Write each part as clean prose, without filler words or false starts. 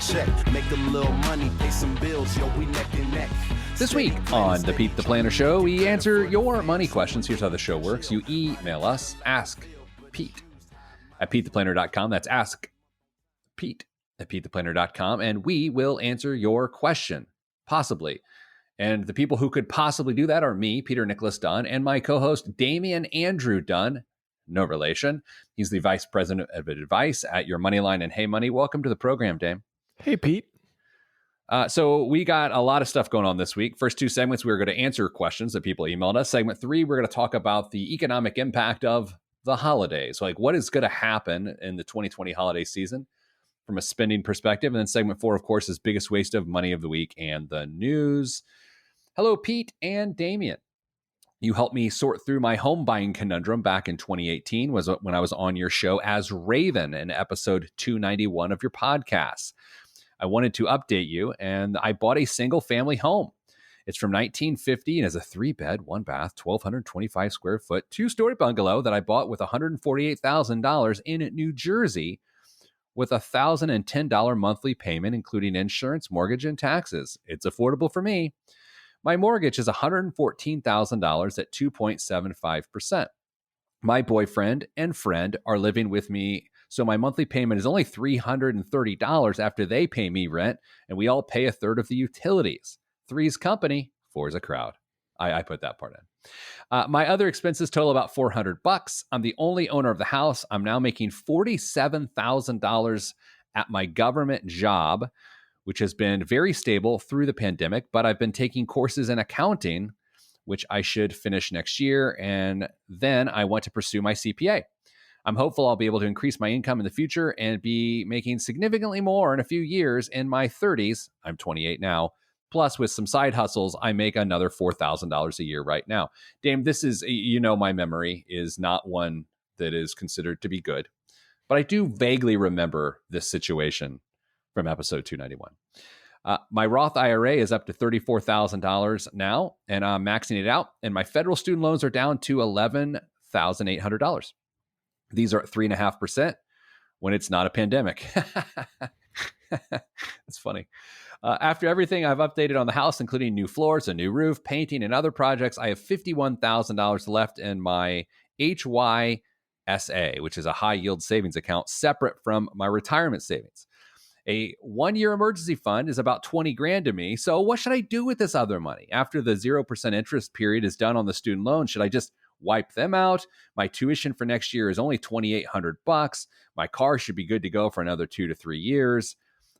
check. Make a little money, pay some bills, yo, we neck and neck. This week on the Pete the Planner Show, we answer your money questions. Here's how the show works. You email us, ask Pete at PeteThePlanner.com. That's ask Pete at PeteThePlanner.com, and we will answer your question, possibly. And the people who could possibly do that are me, Peter Nicholas Dunn, and my co-host, Damian Andrew Dunn. No relation. He's the Vice President of Advice at Your Moneyline and Hey Money. Welcome to the program, Dame. Hey, Pete. So we got a lot of stuff going on this week. First two segments, we were going to answer questions that people emailed us. Segment 3, we're going to talk about the economic impact of the holidays. Like, what is going to happen in the 2020 holiday season from a spending perspective? And then segment 4, of course, is biggest waste of money of the week and the news. Hello, Pete and Damian. You helped me sort through my home buying conundrum back in 2018 was when I was on your show as Raven in episode 291 of your podcast. I wanted to update you, and I bought a single-family home. It's from 1950 and has a 3-bed, 1-bath, 1,225 square foot, 2-story bungalow that I bought with $148,000 in New Jersey with a $1,010 monthly payment, including insurance, mortgage, and taxes. It's affordable for me. My mortgage is $114,000 at 2.75%. My boyfriend and friend are living with me, so my monthly payment is only $330 after they pay me rent, and we all pay a third of the utilities. 3's company, 4's a crowd. I put that part in. My other expenses total about $400. I'm the only owner of the house. I'm now making $47,000 at my government job, which has been very stable through the pandemic, but I've been taking courses in accounting, which I should finish next year, and then I want to pursue my CPA. I'm hopeful I'll be able to increase my income in the future and be making significantly more in a few years in my 30s. I'm 28 now. Plus, with some side hustles, I make another $4,000 a year right now. Dame, this is, my memory is not one that is considered to be good, but I do vaguely remember this situation from episode 291. My Roth IRA is up to $34,000 now, and I'm maxing it out, and my federal student loans are down to $11,800. These are at 3.5% when it's not a pandemic. It's funny. After everything I've updated on the house, including new floors, a new roof, painting, and other projects, I have $51,000 left in my HYSA, which is a high yield savings account separate from my retirement savings. A 1-year emergency fund is about $20,000 to me. So what should I do with this other money? After the 0% interest period is done on the student loan, should I just wipe them out? My tuition for next year is only $2,800. My car should be good to go for another 2 to 3 years.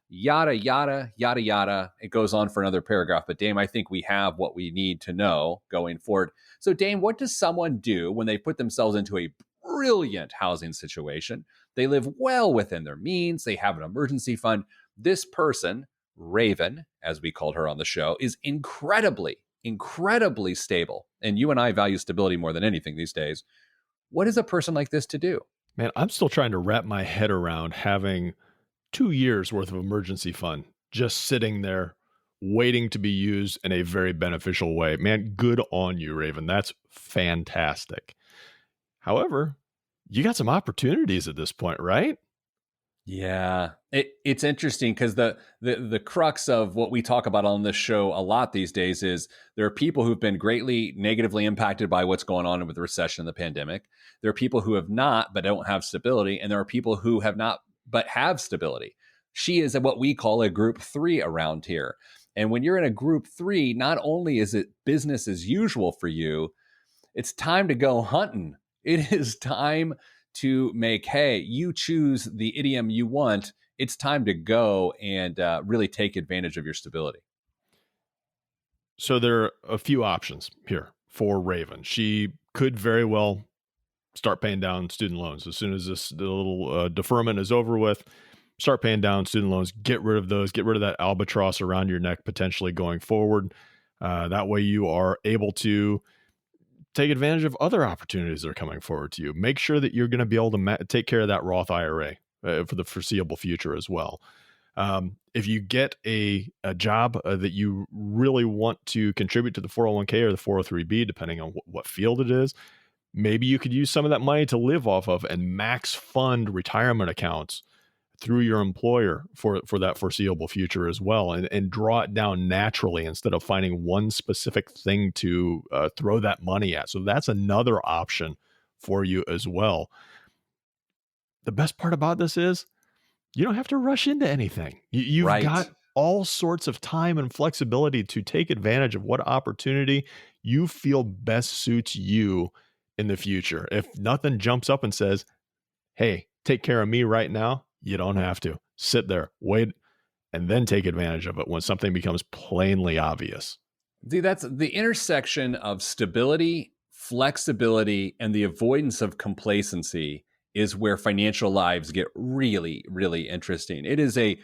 Yada, yada, yada, yada. It goes on for another paragraph. But Dame, I think we have what we need to know going forward. So Dame, what does someone do when they put themselves into a brilliant housing situation? They live well within their means. They have an emergency fund. This person, Raven, as we called her on the show, is incredibly stable. And you and I value stability more than anything these days. What is a person like this to do? Man, I'm still trying to wrap my head around having 2 years worth of emergency fund just sitting there waiting to be used in a very beneficial way. Man, good on you, Raven. That's fantastic. However, you got some opportunities at this point, right? Yeah, it's interesting because the crux of what we talk about on this show a lot these days is there are people who've been greatly negatively impacted by what's going on with the recession and the pandemic. There are people who have not, but don't have stability. And there are people who have not, but have stability. She is what we call a group 3 around here. And when you're in a group 3, not only is it business as usual for you, it's time to go hunting. It is time to make hay. You choose the idiom you want. It's time to go and really take advantage of your stability. So there are a few options here for Raven. She could very well start paying down student loans as soon as the little deferment is over with. Start paying down student loans. Get rid of those. Get rid of that albatross around your neck potentially going forward. That way you are able to take advantage of other opportunities that are coming forward to you. Make sure that you're going to be able to take care of that Roth IRA for the foreseeable future as well. If you get a job that you really want to contribute to the 401k or the 403b, depending on what field it is, maybe you could use some of that money to live off of and max fund retirement accounts through your employer for that foreseeable future as well, and draw it down naturally instead of finding one specific thing to throw that money at. So that's another option for you as well. The best part about this is you don't have to rush into anything. You've Right. got all sorts of time and flexibility to take advantage of what opportunity you feel best suits you in the future. If nothing jumps up and says, hey, take care of me right now, you don't have to. Sit there, wait, and then take advantage of it when something becomes plainly obvious. See, that's the intersection of stability, flexibility, and the avoidance of complacency is where financial lives get really, really interesting. It is a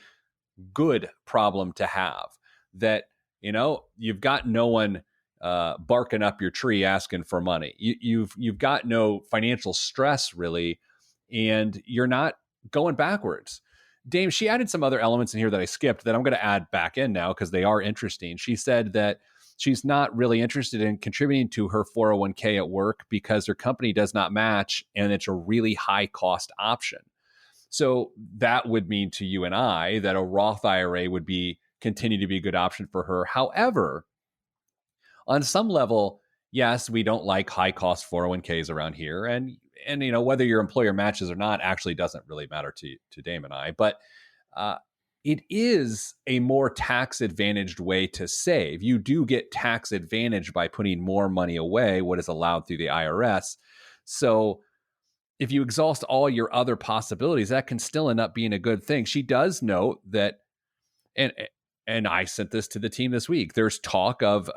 good problem to have that, you've got no one barking up your tree asking for money. You've got no financial stress really, and you're not going backwards. Dame, she added some other elements in here that I skipped that I'm going to add back in now because they are interesting. She said that she's not really interested in contributing to her 401k at work because her company does not match and it's a really high cost option. So that would mean to you and I that a Roth IRA would continue to be a good option for her. However, on some level, yes, we don't like high cost 401ks around here. And whether your employer matches or not actually doesn't really matter to Dame and I. But it is a more tax advantaged way to save. You do get tax advantage by putting more money away, what is allowed through the IRS. So if you exhaust all your other possibilities, that can still end up being a good thing. She does note that, and I sent this to the team this week, there's talk of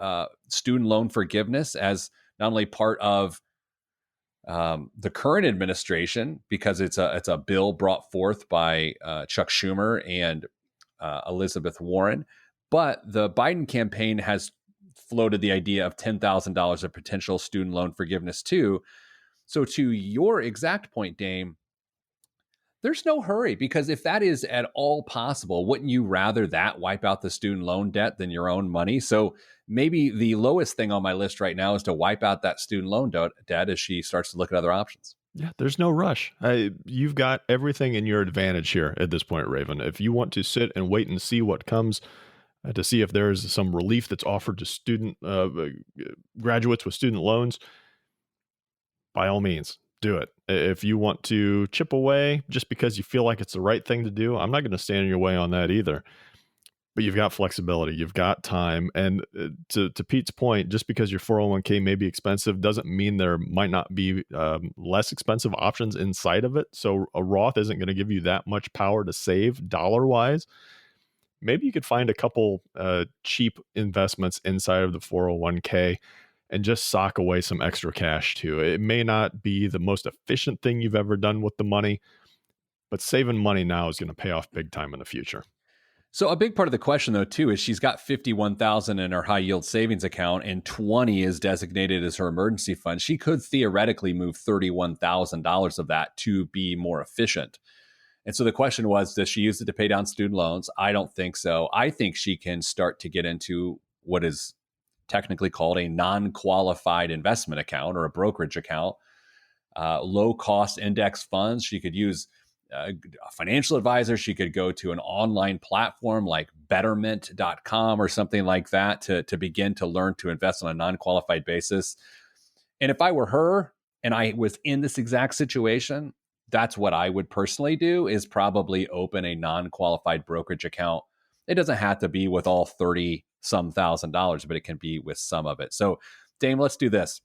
student loan forgiveness as not only part of the current administration, because it's a bill brought forth by Chuck Schumer and Elizabeth Warren, but the Biden campaign has floated the idea of $10,000 of potential student loan forgiveness too. So to your exact point, Dame, there's no hurry, because if that is at all possible, wouldn't you rather that wipe out the student loan debt than your own money? So maybe the lowest thing on my list right now is to wipe out that student loan debt as she starts to look at other options. Yeah, there's no rush. You've got everything in your advantage here at this point, Raven. If you want to sit and wait and see what comes, to see if there is some relief that's offered to student graduates with student loans, by all means, do it. If you want to chip away just because you feel like it's the right thing to do, I'm not going to stand in your way on that either. But you've got flexibility, you've got time. And to Pete's point, just because your 401k may be expensive doesn't mean there might not be less expensive options inside of it. So a Roth isn't going to give you that much power to save dollar-wise. Maybe you could find a couple cheap investments inside of the 401k and just sock away some extra cash too. It may not be the most efficient thing you've ever done with the money, but saving money now is going to pay off big time in the future. So a big part of the question, though, too, is she's got $51,000 in her high yield savings account and $20,000 is designated as her emergency fund. She could theoretically move $31,000 of that to be more efficient. And so the question was, does she use it to pay down student loans? I don't think so. I think she can start to get into what is technically called a non-qualified investment account or a brokerage account, low-cost index funds. She could use a financial advisor. She could go to an online platform like betterment.com or something like that to begin to learn to invest on a non-qualified basis. And if I were her and I was in this exact situation, that's what I would personally do, is probably open a non-qualified brokerage account. It doesn't have to be with all 30-some $1,000s, but it can be with some of it. So, Dame, let's do this.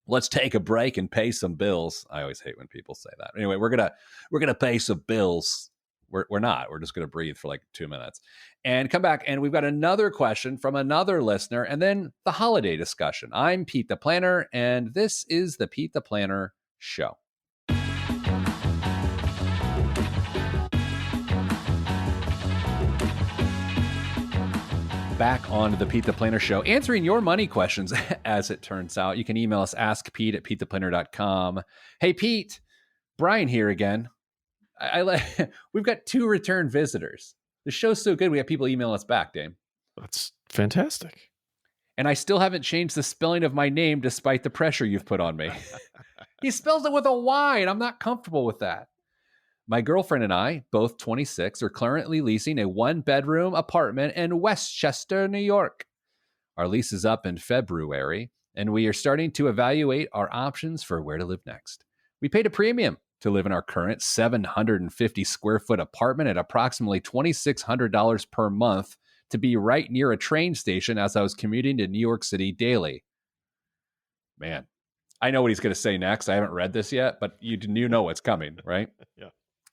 Let's take a break and pay some bills. I always hate when people say that. Anyway, we're gonna pay some bills. We're not. We're just gonna breathe for like 2 minutes and come back. And we've got another question from another listener, and then the holiday discussion. I'm Pete the Planner, and this is the Pete the Planner Show. Back on the Pete the Planner Show, answering your money questions, as it turns out. You can email us, askpete@petetheplanner.com. Hey, Pete, Brian here again. We've got 2 return visitors. The show's so good, we have people email us back, Dame. That's fantastic. And I still haven't changed the spelling of my name despite the pressure you've put on me. He spells it with a Y, and I'm not comfortable with that. My girlfriend and I, both 26, are currently leasing a 1-bedroom apartment in Westchester, New York. Our lease is up in February, and we are starting to evaluate our options for where to live next. We paid a premium to live in our current 750 square foot apartment at approximately $2,600 per month to be right near a train station as I was commuting to New York City daily. Man, I know what he's going to say next. I haven't read this yet, but you know what's coming, right? Yeah.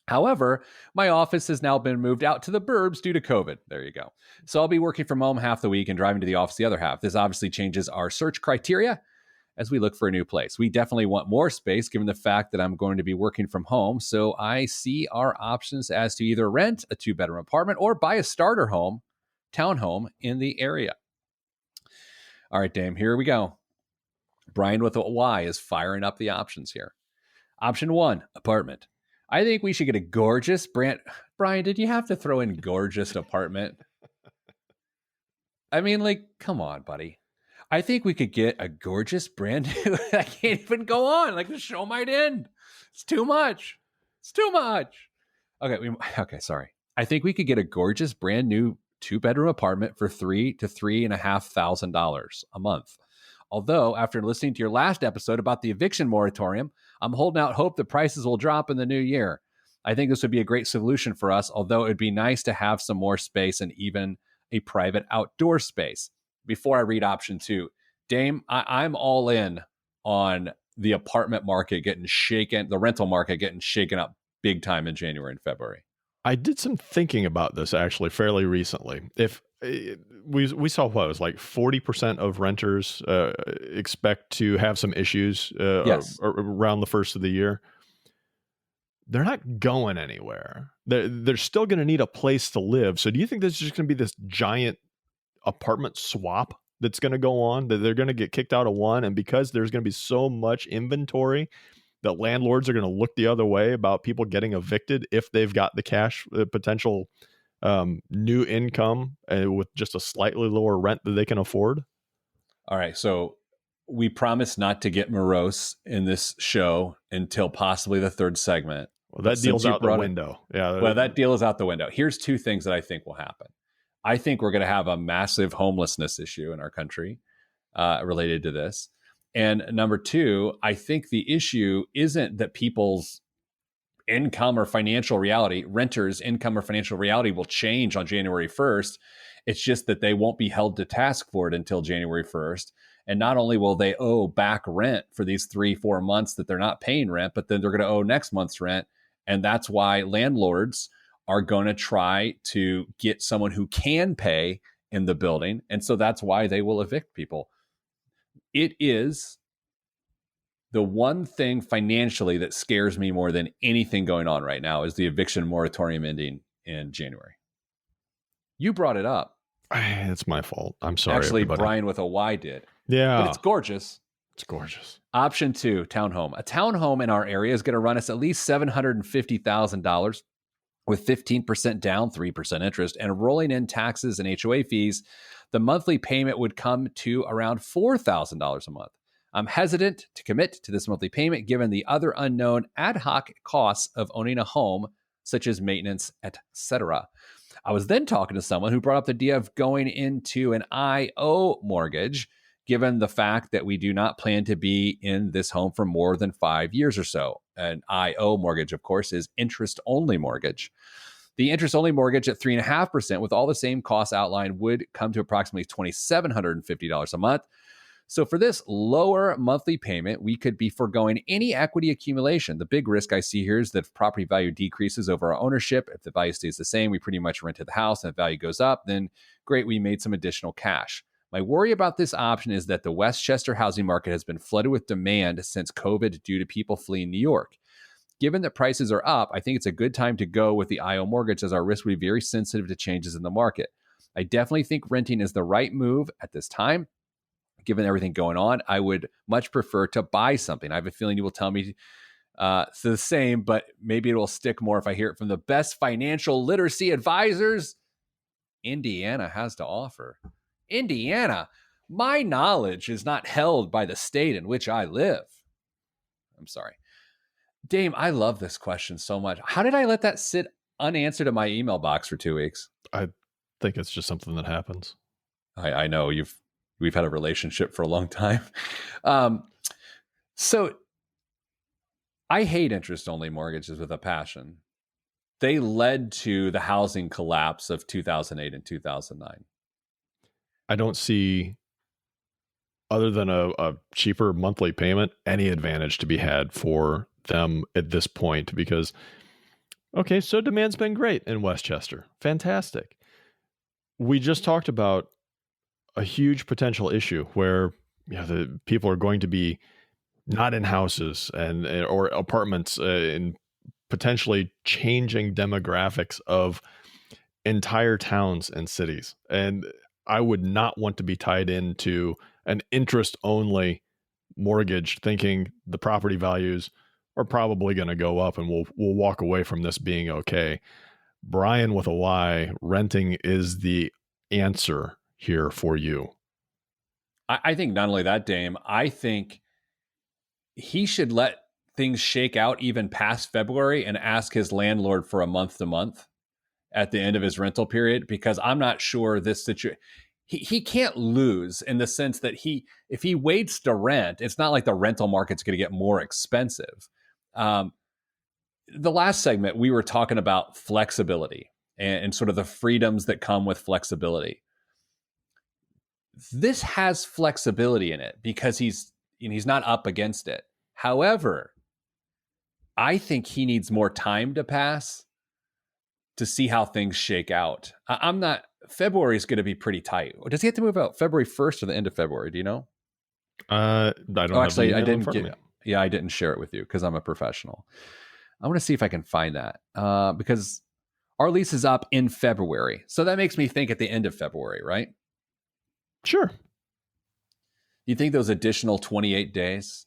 However, my office has now been moved out to the burbs due to COVID. There you go. So I'll be working from home half the week and driving to the office the other half. This obviously changes our search criteria as we look for a new place. We definitely want more space given the fact that I'm going to be working from home. So I see our options as to either rent a 2-bedroom apartment or buy a starter home, townhome in the area. All right, Dame, here we go. Brian with a Y is firing up the options here. Option 1, apartment. I think we should get a gorgeous brand. Brian, did you have to throw in gorgeous apartment? I mean, like, come on, buddy. I think we could get a gorgeous brand new. I can't even go on. Like, the show might end. It's too much. It's too much. Okay, sorry. I think we could get a gorgeous brand new 2-bedroom apartment for $3,000 to $3,500 a month. Although, after listening to your last episode about the eviction moratorium, I'm holding out hope the prices will drop in the new year. I think this would be a great solution for us, although it'd be nice to have some more space and even a private outdoor space. Before I read option 2, Dame, I'm all in on the apartment market getting shaken, the rental market getting shaken up big time in January and February. I did some thinking about this actually fairly recently. If we saw what it was like 40% of renters expect to have some issues Yes. around the first of the year. They're not going anywhere. They're still going to need a place to live. So do you think there's just going to be this giant apartment swap that's going to go on, that they're going to get kicked out of one? And because there's going to be so much inventory, that landlords are going to look the other way about people getting evicted if they've got the cash potential new income with just a slightly lower rent that they can afford? All right. So we promise not to get morose in this show until possibly the 3rd segment. Well, that deal's out the window. Yeah. Well, that deal is out the window. Here's 2 things that I think will happen. I think we're going to have a massive homelessness issue in our country related to this. And number 2, I think the issue isn't that people's income or financial reality, renters' income or financial reality will change on January 1st. It's just that they won't be held to task for it until January 1st. And not only will they owe back rent for these 3-4 months that they're not paying rent, but then they're going to owe next month's rent. And that's why landlords are going to try to get someone who can pay in the building. And so that's why they will evict people. It is the one thing financially that scares me more than anything going on right now is the eviction moratorium ending in January. You brought it up. It's my fault. I'm sorry. Actually, everybody. Brian with a Y did. Yeah. But it's gorgeous. It's gorgeous. Option 2, townhome. A townhome in our area is going to run us at least $750,000 with 15% down, 3% interest, and rolling in taxes and HOA fees. The monthly payment would come to around $4,000 a month. I'm hesitant to commit to this monthly payment given the other unknown ad hoc costs of owning a home, such as maintenance, etc. I was then talking to someone who brought up the idea of going into an IO mortgage, given the fact that we do not plan to be in this home for more than 5 years or so. An IO mortgage, of course, is interest-only mortgage. The interest-only mortgage at 3.5% with all the same costs outlined would come to approximately $2,750 a month. So for this lower monthly payment, we could be foregoing any equity accumulation. The big risk I see here is that if property value decreases over our ownership, if the value stays the same, we pretty much rented the house and the value goes up, then great, we made some additional cash. My worry about this option is that the Westchester housing market has been flooded with demand since COVID due to people fleeing New York. Given that prices are up, I think it's a good time to go with the IO mortgage as our risk would be very sensitive to changes in the market. I definitely think renting is the right move at this time. Given everything going on, I would much prefer to buy something. I have a feeling you will tell me it's the same, but maybe it will stick more if I hear it from the best financial literacy advisors Indiana has to offer. Indiana, my knowledge is not held by the state in which I live. I'm sorry. Dame, I love this question so much. How did I let that sit unanswered in my email box for 2 weeks? I think it's just something that happens. I know we've had a relationship for a long time. So I hate interest-only mortgages with a passion. They led to the housing collapse of 2008 and 2009. I don't see, other than a cheaper monthly payment, any advantage to be had for them at this point because, okay, so demand's been great in Westchester. Fantastic. We just talked about a huge potential issue where the people are going to be not in houses and or apartments in potentially changing demographics of entire towns and cities. And I would not want to be tied into an interest only mortgage thinking the property values are probably going to go up and we'll walk away from this being okay. Brian with a Y, renting is the answer here for you. I think not only that, Dame, I think he should let things shake out even past February and ask his landlord for a month to month at the end of his rental period, because I'm not sure this situation, he can't lose in the sense that if he waits to rent, it's not like the rental market's going to get more expensive. The last segment, we were talking about flexibility and sort of the freedoms that come with flexibility. This has flexibility in it because he's not up against it. However, I think he needs more time to pass to see how things shake out. February is going to be pretty tight. Does he have to move out February 1st or the end of February? Do you know? I don't actually, I didn't get it. Yeah, I didn't share it with you because I'm a professional. I want to see if I can find that because our lease is up in February. So that makes me think at the end of February, right? Sure. You think those additional 28 days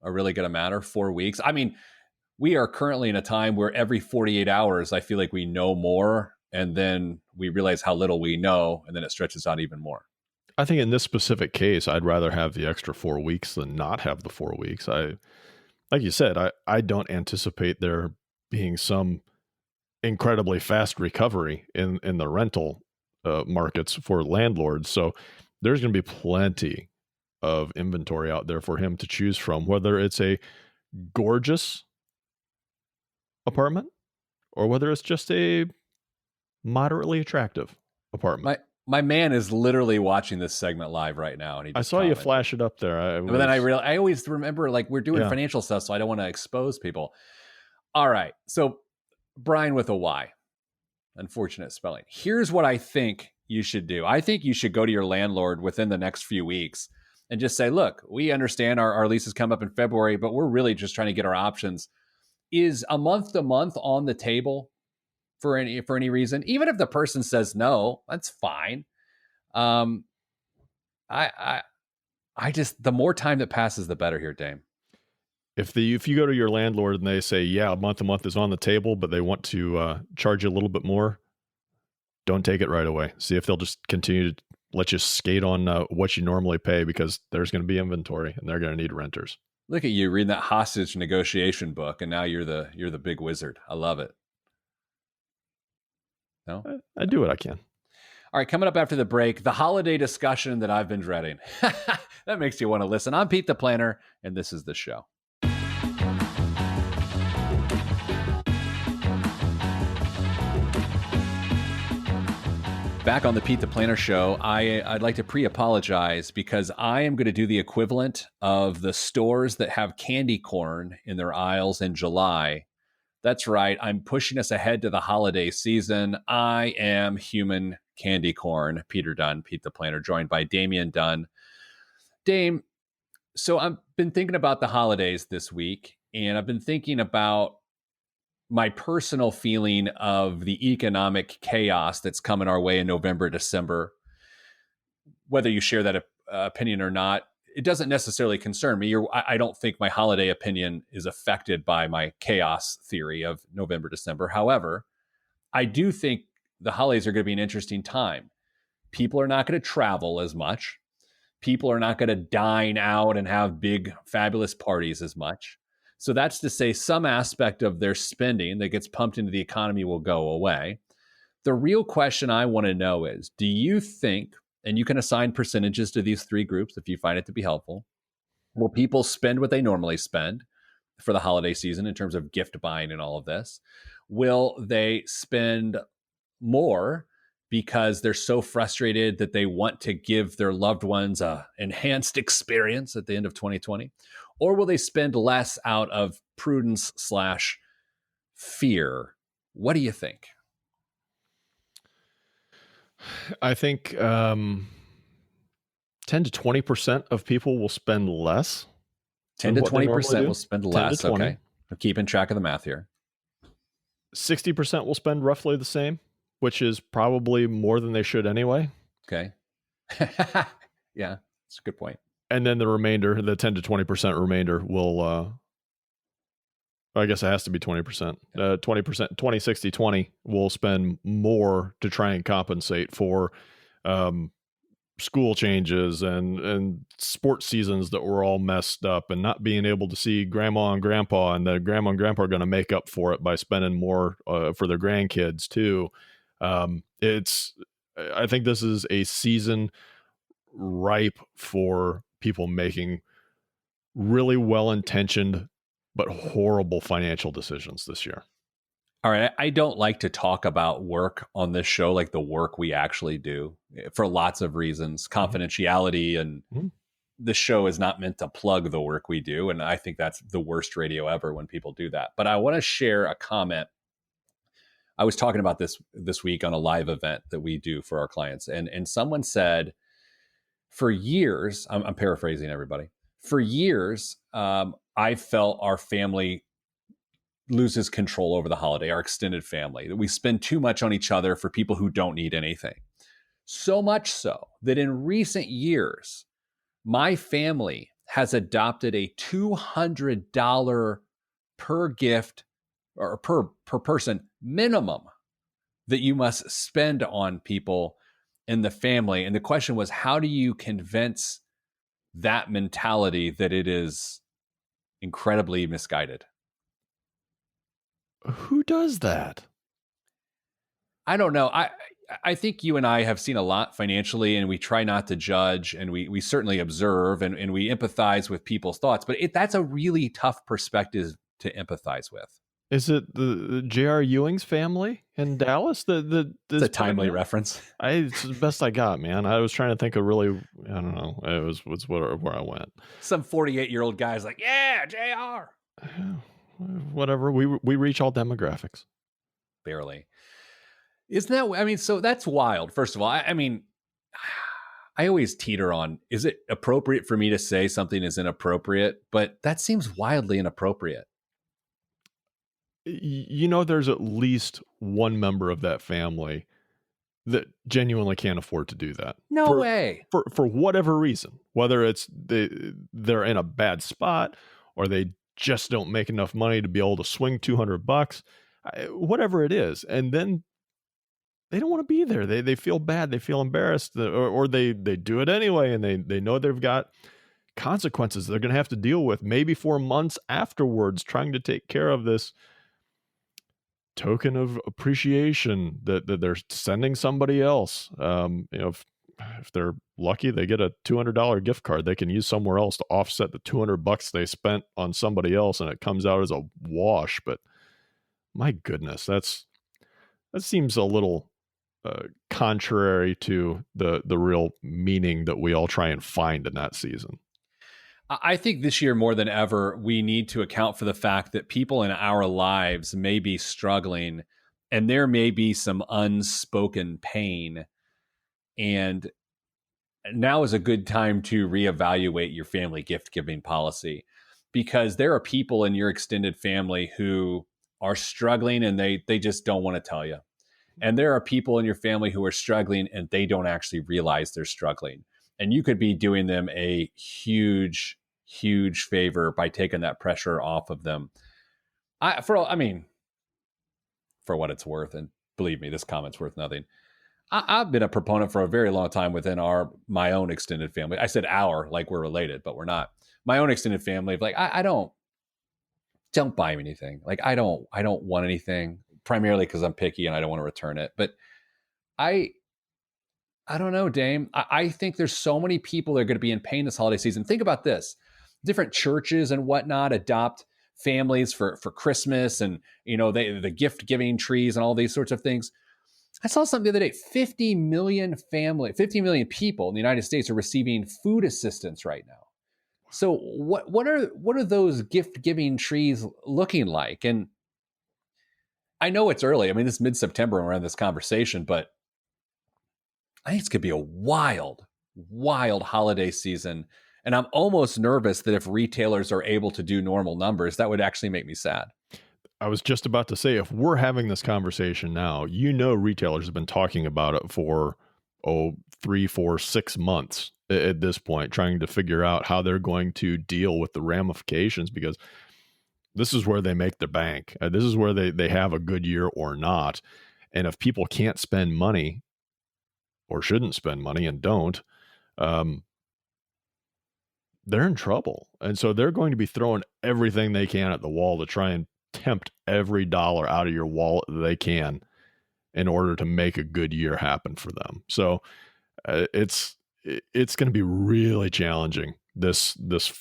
are really going to matter? 4 weeks? I mean, we are currently in a time where every 48 hours, I feel like we know more, and then we realize how little we know, and then it stretches out even more. I think in this specific case, I'd rather have the extra 4 weeks than not have the 4 weeks. Like you said, I don't anticipate there being some incredibly fast recovery in the rental markets for landlords. So there's going to be plenty of inventory out there for him to choose from, whether it's a gorgeous apartment or whether it's just a moderately attractive apartment. My man is literally watching this segment live right now, and he I saw you flash it up there. But then I always remember, like, we're doing financial stuff, so I don't want to expose people. All right, so Brian with a Y, unfortunate spelling. Here's what I think you should do. I think you should go to your landlord within the next few weeks and just say, look, we understand our leases come up in February, but we're really just trying to get our options. Is a month to month on the table for any reason? Even if the person says no, that's fine. I just, the more time that passes, the better here, Dame. If you go to your landlord and they say, yeah, a month to month is on the table, but they want to charge you a little bit more, don't take it right away. See if they'll just continue to let you skate on what you normally pay, because there's going to be inventory and they're going to need renters. Look at you reading that hostage negotiation book, and now you're the big wizard. I love it. No? I do what I can. All right, coming up after the break, the holiday discussion that I've been dreading. That makes you want to listen. I'm Pete the Planner, and this is the show. Back on the Pete the Planner show, I'd like to pre-apologize because I am going to do the equivalent of the stores that have candy corn in their aisles in July. That's right. I'm pushing us ahead to the holiday season. I am human candy corn. Peter Dunn, Pete the Planner, joined by Damian Dunn. Dame, so I've been thinking about the holidays this week, and I've been thinking about my personal feeling of the economic chaos that's coming our way in November, December. Whether you share that opinion or not, it doesn't necessarily concern me. I don't think my holiday opinion is affected by my chaos theory of November, December. However, I do think the holidays are going to be an interesting time. People are not going to travel as much. People are not going to dine out and have big, fabulous parties as much. So that's to say some aspect of their spending that gets pumped into the economy will go away. The real question I want to know is, do you think, and you can assign percentages to these three groups if you find it to be helpful, will people spend what they normally spend for the holiday season in terms of gift buying and all of this? Will they spend more because they're so frustrated that they want to give their loved ones a enhanced experience at the end of 2020? Or will they spend less out of prudence / fear? What do you think? I think 10 to 20% of people will spend less. 10 to 20% will spend less. 10 to 20. Okay. I'm keeping track of the math here. 60% will spend roughly the same, which is probably more than they should anyway. Okay. Yeah, that's a good point. And then the remainder, the 10 to 20% remainder will, I guess it has to be 20%. 20%, 20, 60, 20 will spend more to try and compensate for school changes and sports seasons that were all messed up and not being able to see grandma and grandpa, and the grandma and grandpa are going to make up for it by spending more for their grandkids too. I think this is a season ripe for people making really well-intentioned but horrible financial decisions this year. All right. I don't like to talk about work on this show, like the work we actually do, for lots of reasons, confidentiality, and the show is not meant to plug the work we do. And I think that's the worst radio ever when people do that. But I want to share a comment. I was talking about this week on a live event that we do for our clients. And someone said, for years, I'm paraphrasing everybody, for years, I felt our family loses control over the holiday, our extended family, that we spend too much on each other for people who don't need anything. So much so that in recent years, my family has adopted a $200 per gift or per person minimum that you must spend on people in the family. And the question was, how do you convince that mentality that it is incredibly misguided? Who does that? I don't know. I think you and I have seen a lot financially, and we try not to judge, and we certainly observe, and we empathize with people's thoughts. But that's a really tough perspective to empathize with. Is it the J.R. Ewing's family in Dallas? It's a timely reference. It's the best I got, man. I was trying to think of really, I don't know. It was where I went. Some 48-year-old guy's like, yeah, J.R. Whatever. We reach all demographics. Barely. Isn't that, I mean, so that's wild. First of all, I mean, I always teeter on, is it appropriate for me to say something is inappropriate? But that seems wildly inappropriate. You know, there's at least one member of that family that genuinely can't afford to do that. No way. For whatever reason, whether it's they're in a bad spot or they just don't make enough money to be able to swing $200, whatever it is. And then they don't want to be there. They feel bad. They feel embarrassed, or they do it anyway. And they know they've got consequences they're going to have to deal with maybe for months afterwards, trying to take care of this token of appreciation that they're sending somebody else. If they're lucky, they get a $200 gift card they can use somewhere else to offset the $200 they spent on somebody else, and it comes out as a wash. But my goodness, that seems a little contrary to the real meaning that we all try and find in that season. I think this year more than ever, we need to account for the fact that people in our lives may be struggling, and there may be some unspoken pain. And now is a good time to reevaluate your family gift giving policy, because there are people in your extended family who are struggling and they just don't want to tell you. And there are people in your family who are struggling and they don't actually realize they're struggling. And you could be doing them a huge, huge favor by taking that pressure off of them. For what it's worth, and believe me, this comment's worth nothing. I've been a proponent for a very long time within my own extended family. I said our, like we're related, but we're not. My own extended family, like I don't don't buy me anything. Like I don't want anything, primarily because I'm picky and I don't want to return it. But I don't know, Dame. I think there's so many people that are going to be in pain this holiday season. Think about this. Different churches and whatnot adopt families for Christmas, and the gift giving trees and all these sorts of things. I saw something the other day. 50 million people in the United States are receiving food assistance right now. So what are those gift giving trees looking like? And I know it's early. I mean, it's mid-September and we're in this conversation, but I think it's going to be a wild holiday season. And I'm almost nervous that if retailers are able to do normal numbers, that would actually make me sad. I was just about to say, if we're having this conversation now, retailers have been talking about it for 3, 4, 6 months at this point, trying to figure out how they're going to deal with the ramifications, because this is where they make their bank. This is where they have a good year or not. And if people can't spend money or shouldn't spend money and don't, they're in trouble. And so they're going to be throwing everything they can at the wall to try and tempt every dollar out of your wallet that they can in order to make a good year happen for them. So it's going to be really challenging this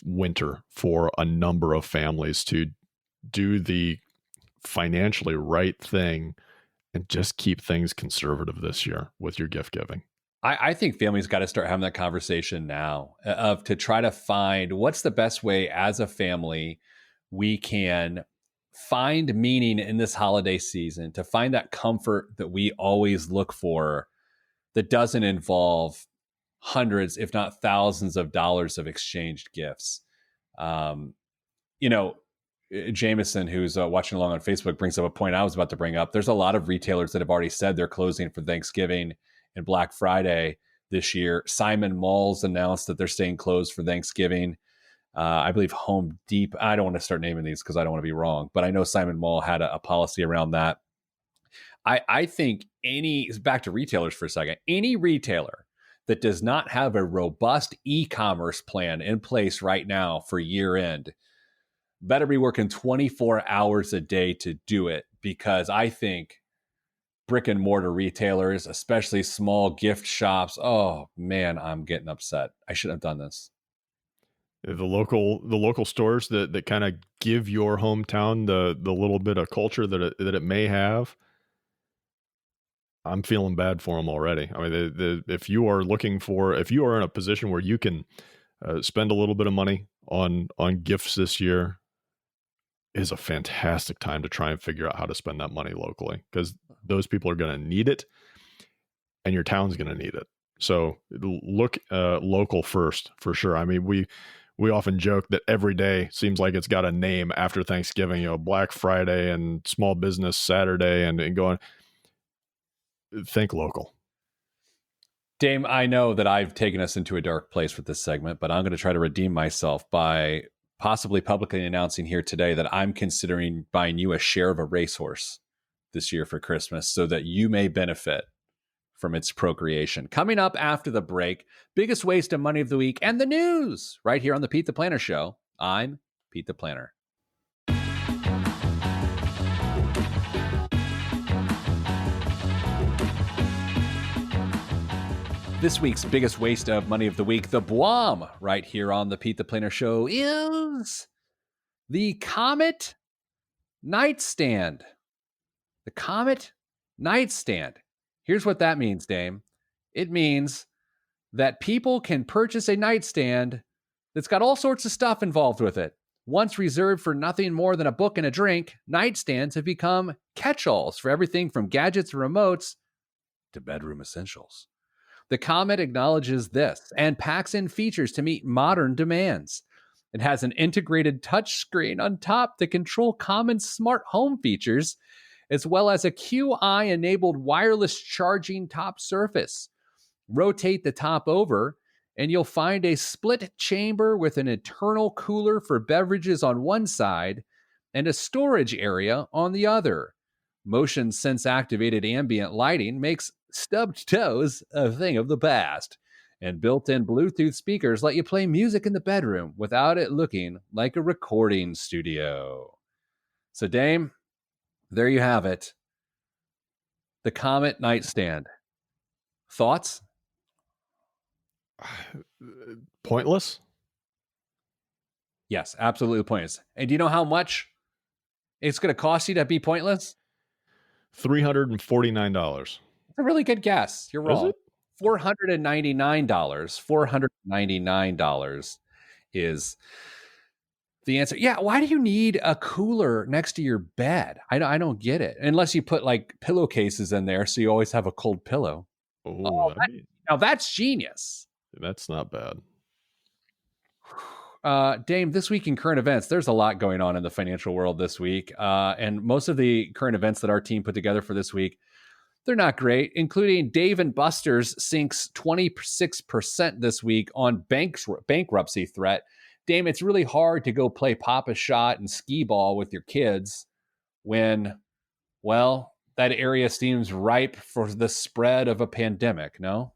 winter for a number of families to do the financially right thing and just keep things conservative this year with your gift giving. I think families got to start having that conversation now to try to find what's the best way as a family we can find meaning in this holiday season, to find that comfort that we always look for that doesn't involve hundreds, if not thousands of dollars of exchanged gifts. Jameson, who's watching along on Facebook, brings up a point I was about to bring up. There's a lot of retailers that have already said they're closing for Thanksgiving and Black Friday this year. Simon Malls announced that they're staying closed for Thanksgiving. I believe Home Depot, I don't want to start naming these because I don't want to be wrong, but I know Simon Mall had a policy around that. I think back to retailers for a second, any retailer that does not have a robust e-commerce plan in place right now for year end better be working 24 hours a day to do it, because I think brick and mortar retailers, especially small gift shops, oh man, I'm getting upset. I shouldn't have done this. The local stores that kind of give your hometown the little bit of culture that it may have, I'm feeling bad for them already. I mean, if you are in a position where you can spend a little bit of money on gifts this year, is a fantastic time to try and figure out how to spend that money locally, because those people are going to need it and your town's going to need it. So look local first, for sure. I mean, we often joke that every day seems like it's got a name after Thanksgiving, Black Friday and Small Business Saturday and going, think local. Dame, I know that I've taken us into a dark place with this segment, but I'm going to try to redeem myself by possibly publicly announcing here today that I'm considering buying you a share of a racehorse this year for Christmas so that you may benefit from its procreation. Coming up after the break, biggest waste of money of the week and the news right here on the Pete the Planner Show. I'm Pete the Planner. This week's biggest waste of money of the week, the BWOM, right here on the Pete the Planner Show, is the Comet Nightstand. The Comet Nightstand. Here's what that means, Dame. It means that people can purchase a nightstand that's got all sorts of stuff involved with it. Once reserved for nothing more than a book and a drink, nightstands have become catch-alls for everything from gadgets and remotes to bedroom essentials. The Comet acknowledges this and packs in features to meet modern demands. It has an integrated touchscreen on top to control common smart home features, as well as a Qi-enabled wireless charging top surface. Rotate the top over, and you'll find a split chamber with an internal cooler for beverages on one side and a storage area on the other. Motion sense activated ambient lighting makes stubbed toes a thing of the past, and built-in Bluetooth speakers let you play music in the bedroom without it looking like a recording studio. So, Dame, there you have it. The Comet nightstand. Thoughts? Pointless. Yes, absolutely pointless. And do you know how much it's going to cost you to be pointless? $349. It's a really good guess. You're Is wrong. it? $499. $499 is the answer. Yeah, why do you need a cooler next to your bed? I don't get it. Unless you put like pillowcases in there so you always have a cold pillow. Oh, Now that's genius. that's not bad. Dame, this week in current events, there's a lot going on in the financial world this week. And most of the current events that our team put together for this week, they're not great, including Dave & Buster's sinks 26% this week on bankruptcy threat. Dame, it's really hard to go play Pop-A-Shot and skee ball with your kids when, well, that area seems ripe for the spread of a pandemic, no?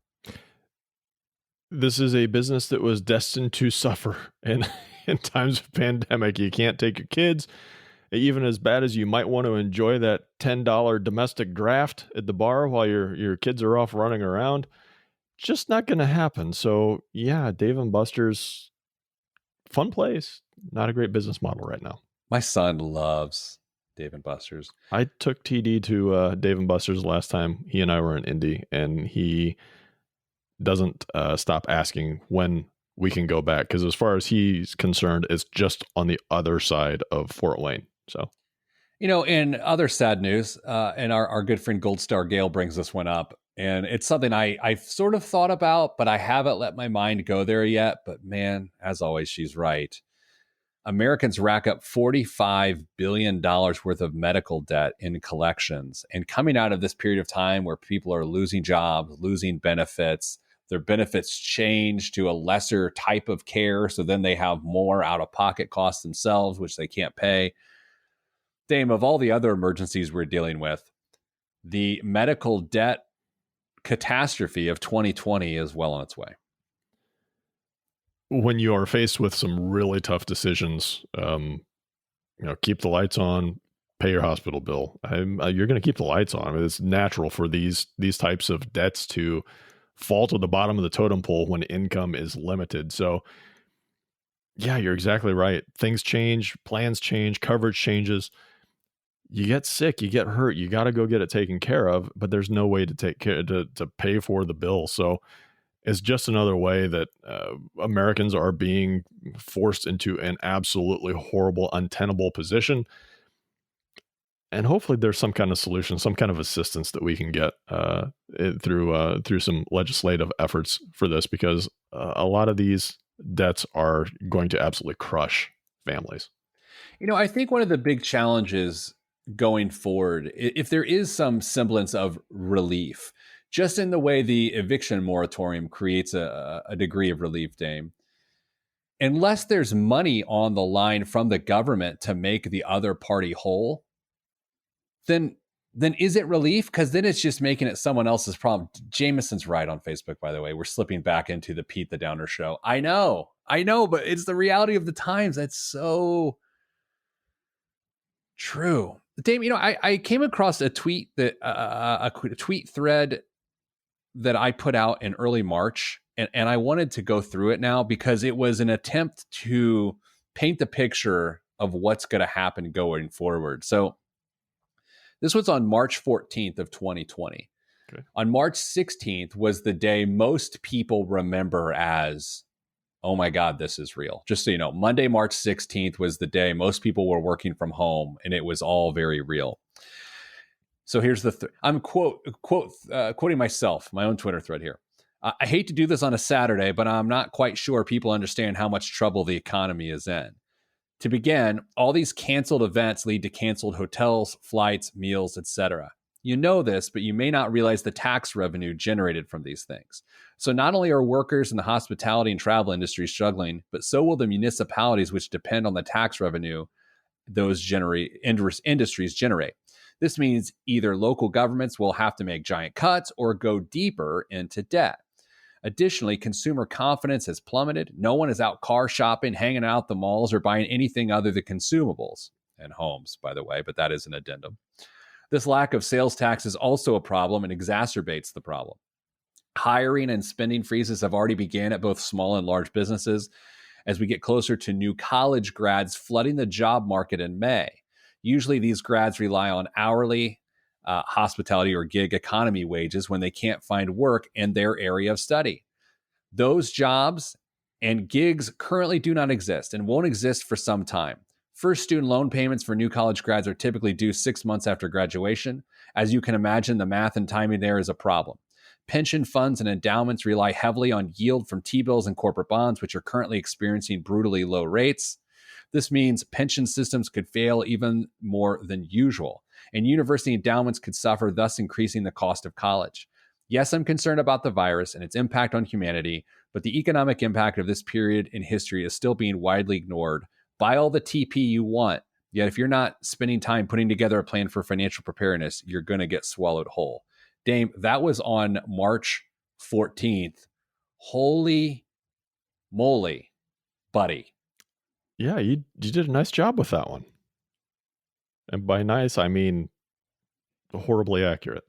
This is a business that was destined to suffer in times of pandemic. You can't take your kids, even as bad as you might want to enjoy that $10 domestic draft at the bar while your kids are off running around. Just not going to happen. So yeah, Dave & Buster's, fun place, not a great business model right now. My son loves Dave & Buster's. I took TD to Dave & Buster's last time he and I were in Indy, and he doesn't stop asking when we can go back, because as far as he's concerned, it's just on the other side of Fort Wayne. So, you know, in other sad news, and our good friend Gold Star Gale brings this one up, and it's something I've sort of thought about, but I haven't let my mind go there yet. But man, as always, she's right. Americans rack up $45 billion worth of medical debt in collections. And coming out of this period of time where people are losing jobs, losing benefits, their benefits change to a lesser type of care. So then they have more out-of-pocket costs themselves, which they can't pay. Dame, of all the other emergencies we're dealing with, the medical debt catastrophe of 2020 is well on its way. When you are faced with some really tough decisions, keep the lights on, pay your hospital bill. You're going to keep the lights on. I mean, it's natural for these types of debts to fall to the bottom of the totem pole when income is limited. So yeah, you're exactly right. Things change, plans change, coverage changes. You get sick, you get hurt, you got to go get it taken care of, but there's no way to take care to pay for the bill. So it's just another way that Americans are being forced into an absolutely horrible, untenable position. And hopefully there's some kind of solution, some kind of assistance that we can get through some legislative efforts for this, because a lot of these debts are going to absolutely crush families. You know, I think one of the big challenges going forward, if there is some semblance of relief, just in the way the eviction moratorium creates a degree of relief, Dame, unless there's money on the line from the government to make the other party whole, then is it relief? Because then it's just making it someone else's problem. Jameson's right on Facebook, by the way. We're slipping back into the Pete the Downer show. I know, but it's the reality of the times. That's so true. Dame, you know, I came across a tweet that a tweet thread that I put out in early March, and I wanted to go through it now because it was an attempt to paint the picture of what's going to happen going forward. So this was on March 14th of 2020. Okay. On March 16th was the day most people remember as, oh my God, this is real. Just so you know, Monday, March 16th was the day most people were working from home, and it was all very real. So here's I'm quoting myself, my own Twitter thread here. I hate to do this on a Saturday, but I'm not quite sure people understand how much trouble the economy is in. To begin, all these canceled events lead to canceled hotels, flights, meals, etc. You know this, but you may not realize the tax revenue generated from these things. So not only are workers in the hospitality and travel industry struggling, but so will the municipalities which depend on the tax revenue those industries generate. This means either local governments will have to make giant cuts or go deeper into debt. Additionally, consumer confidence has plummeted. No one is out car shopping, hanging out at the malls, or buying anything other than consumables. and homes, by the way, but that is an addendum. This lack of sales tax is also a problem and exacerbates the problem. Hiring and spending freezes have already begun at both small and large businesses as we get closer to new college grads flooding the job market in May. Usually these grads rely on hourly, hospitality or gig economy wages when they can't find work in their area of study. Those jobs and gigs currently do not exist and won't exist for some time. First student loan payments for new college grads are typically due 6 months after graduation. As you can imagine, the math and timing there is a problem. Pension funds and endowments rely heavily on yield from T-bills and corporate bonds, which are currently experiencing brutally low rates. This means pension systems could fail even more than usual, and university endowments could suffer, thus increasing the cost of college. Yes, I'm concerned about the virus and its impact on humanity, but the economic impact of this period in history is still being widely ignored. Buy all the TP you want, yet if you're not spending time putting together a plan for financial preparedness, you're going to get swallowed whole. Dame, that was on March 14th. Holy moly, buddy. Yeah, you did a nice job with that one. And by nice, I mean horribly accurate.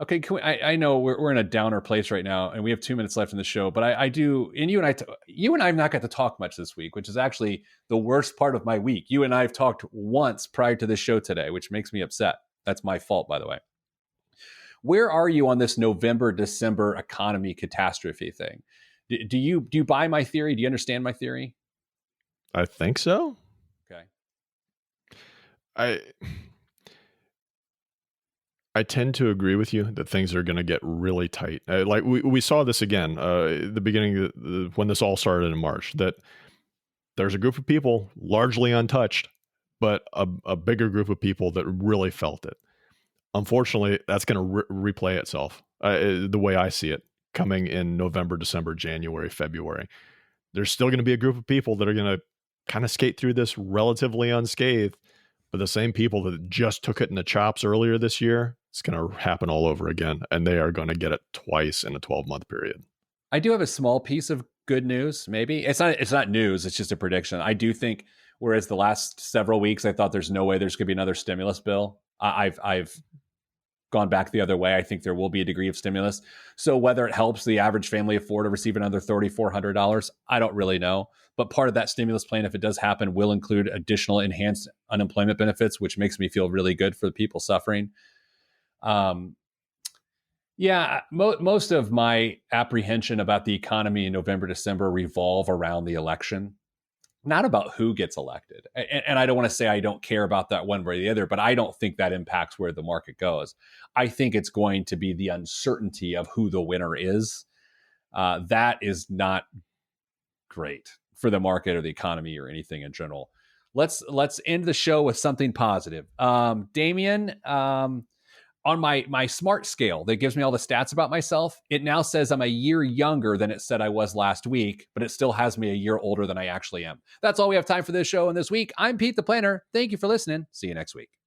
Okay, I know we're in a downer place right now, and we have 2 minutes left in the show, but I do, and you and I have not got to talk much this week, which is actually the worst part of my week. You and I have talked once prior to this show today, which makes me upset. That's my fault, by the way. Where are you on this November, December economy catastrophe thing? Do you buy my theory? Do you understand my theory? I think so. Okay. I tend to agree with you that things are going to get really tight. Like we saw this again at the beginning when this all started in March, that there's a group of people largely untouched, but a bigger group of people that really felt it. Unfortunately, that's going to replay itself the way I see it coming in November, December, January, February. There's still going to be a group of people that are going to kind of skate through this relatively unscathed, but the same people that just took it in the chops earlier this year, it's going to happen all over again, and they are going to get it twice in a 12-month period. I do have a small piece of good news. Maybe it's not news. It's just a prediction. I do think, whereas the last several weeks, I thought there's no way there's going to be another stimulus bill. I've gone back the other way. I think there will be a degree of stimulus. So whether it helps the average family afford to receive another $3,400, I don't really know. But part of that stimulus plan, if it does happen, will include additional enhanced unemployment benefits, which makes me feel really good for the people suffering. Most of my apprehension about the economy in November, December revolve around the election, not about who gets elected. And I don't want to say I don't care about that one way or the other, but I don't think that impacts where the market goes. I think it's going to be the uncertainty of who the winner is. That is not great for the market or the economy or anything in general. Let's end the show with something positive. Damien, on my smart scale that gives me all the stats about myself, it now says I'm a year younger than it said I was last week, but it still has me a year older than I actually am. That's all we have time for this show and this week. I'm Pete the Planner. Thank you for listening. See you next week.